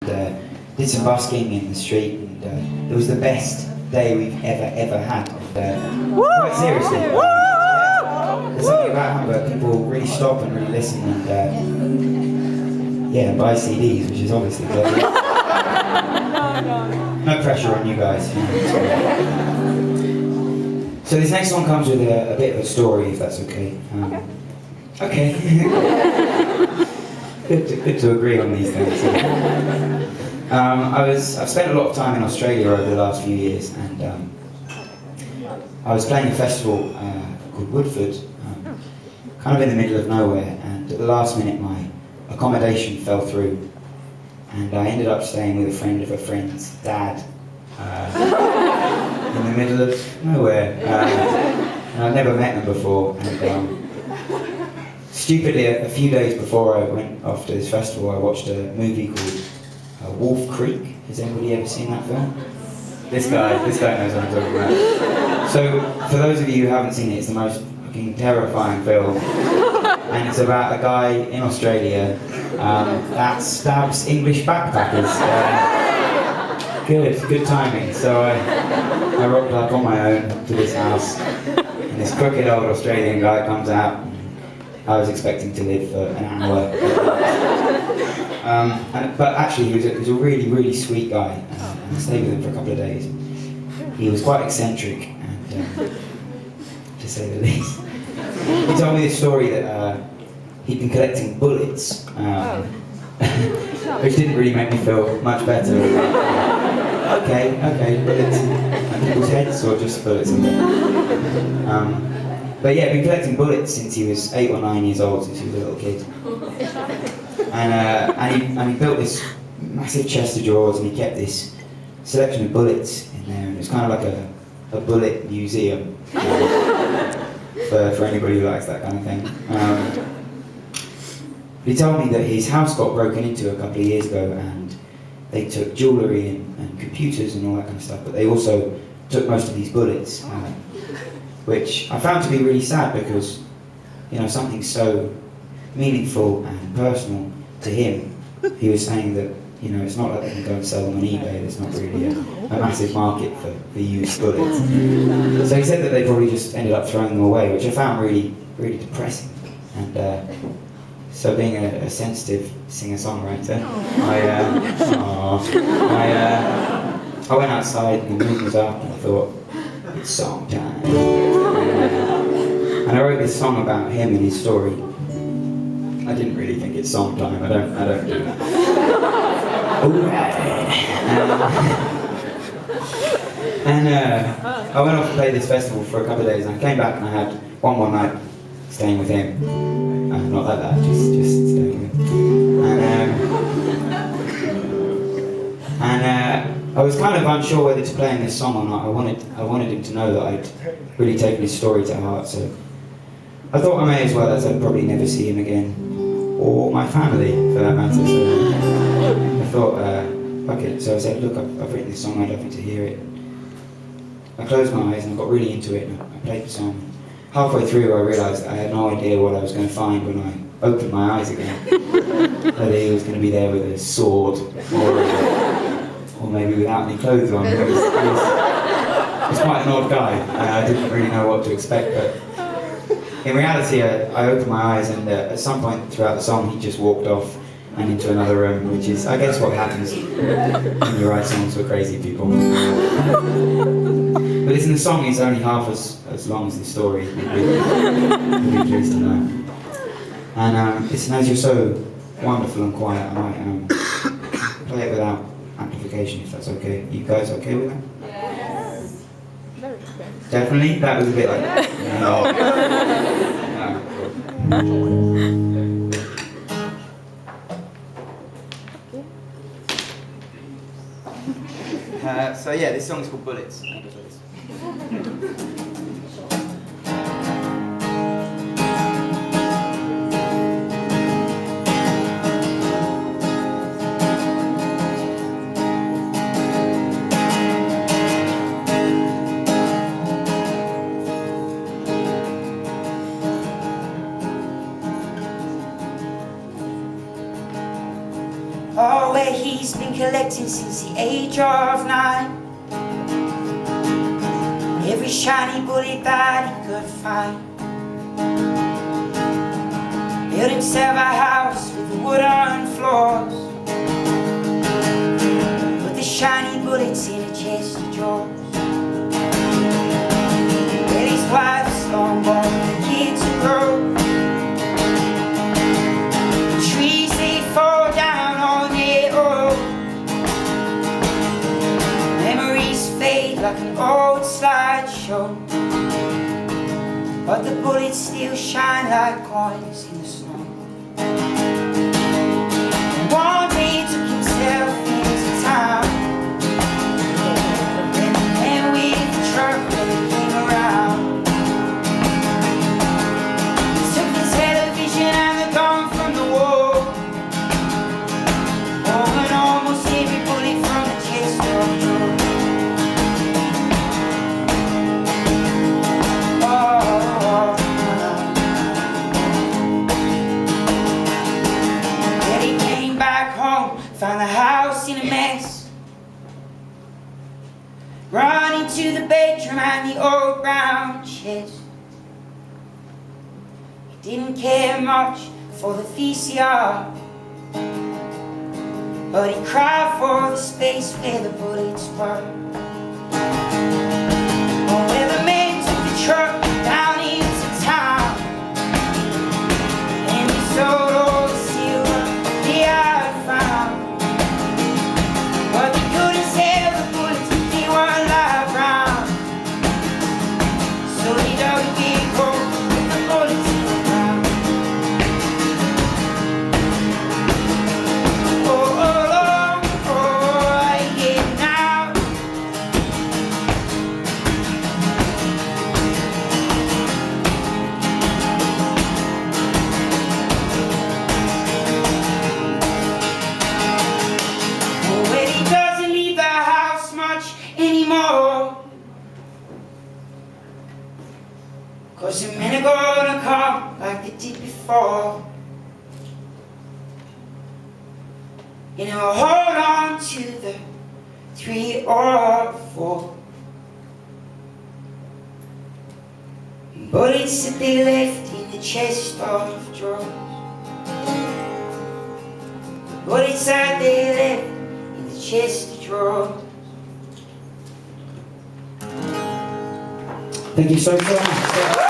did some busking in the street, and it was the best day we've ever had. Quite seriously. There's something about Hamburg, people really stop and really listen and buy CDs, which is obviously good. No pressure on you guys. So this next song comes with a bit of a story, if that's okay. Okay. good to agree on these things. I've spent a lot of time in Australia over the last few years, and I was playing a festival called Woodford, kind of in the middle of nowhere, and at the last minute my accommodation fell through, and I ended up staying with a friend of a friend's dad in the middle of nowhere, and I'd never met them before, and stupidly a few days before I went off to this festival I watched a movie called Wolf Creek. Has anybody ever seen that film? This guy knows what I'm talking about. So, for those of you who haven't seen it, it's the most fucking terrifying film. And it's about a guy in Australia that stabs English backpackers. Good timing. So I rocked up on my own to this house, and this crooked old Australian guy comes out. I was expecting to live for an hour. But actually, he was a really, really sweet guy, and I stayed with him for a couple of days. He was quite eccentric, and to say the least. He told me this story that he'd been collecting bullets, which didn't really make me feel much better. Okay, bullets on people's heads, or just bullets in there. But yeah, he'd been collecting bullets since he was 8 or 9 years old, since he was a little kid. And he built this massive chest of drawers, and he kept this selection of bullets in there, and it was kind of like a bullet museum for anybody who likes that kind of thing. He told me that his house got broken into a couple of years ago, and they took jewellery and computers and all that kind of stuff, but they also took most of these bullets, which I found to be really sad because, something so meaningful and personal to him. He was saying that, it's not like they can go and sell them on eBay. There's not really a massive market for used bullets. So he said that they probably just ended up throwing them away, which I found really, really depressing. And so being a sensitive singer-songwriter, I went outside and the moon was up, and I thought, it's song time. And I wrote this song about him and his story. I didn't really think it's song time. I don't do that. Alright. And I went off to play this festival for a couple of days, and I came back and I had one more night staying with him. Not like that, just staying with him. And I was kind of unsure whether to play him this song or not. I wanted him to know that I'd really taken his story to heart. So I thought I may as well, as I'd probably never see him again. Or my family, for that matter. So I thought, fuck it. So I said, look, I've written this song, I'd love you to hear it. I closed my eyes and I got really into it, and I played the song. Halfway through, I realised I had no idea what I was going to find when I opened my eyes again. Whether he was going to be there with a sword, or maybe without any clothes on. He was quite an odd guy. I didn't really know what to expect, but in reality, I opened my eyes, and at some point throughout the song, he just walked off and into another room, which is, I guess, what happens when you write songs for crazy people. But listen, the song is only half as long as the story. You'll be pleased to know. And listen, as you're so wonderful and quiet, I might play it without amplification, if that's okay. You guys okay with that? Yes. Definitely? That was a bit like... No. So yeah, this song is called Bullets. Oh, where he's been collecting since the age of 9. Every shiny bullet that he could find. Built himself a house with wooden floors. Put the shiny bullets in a chest of drawers. Well, his wife's long gone, the kids are grown. The trees, they fall down on their own. Memories fade like an old slideshow, but the bullets still shine like coins in the snow. And one day he took himself into town, and the man with the truck when it came around. He took the television and the gun from the wall, and almost every bullet from the chest of drawers. Found the house in a mess. Run into the bedroom and the old brown chest. He didn't care much for the VCR, but he cried for the space where the bullets were. Oh, where the men took the truck down into town, and he sold all the silver he had found. But they couldn't sell the bullets, they weren't live round. So he dug a big hole with the bullets in the ground. Oh, oh, oh, oh, I get it now. Anymore, 'cause the men are gonna come like they did before. You know, hold on to the 3 or 4 bullets that they left in the chest of drawers. Bullets that they left in the chest of drawers. Thank you so much.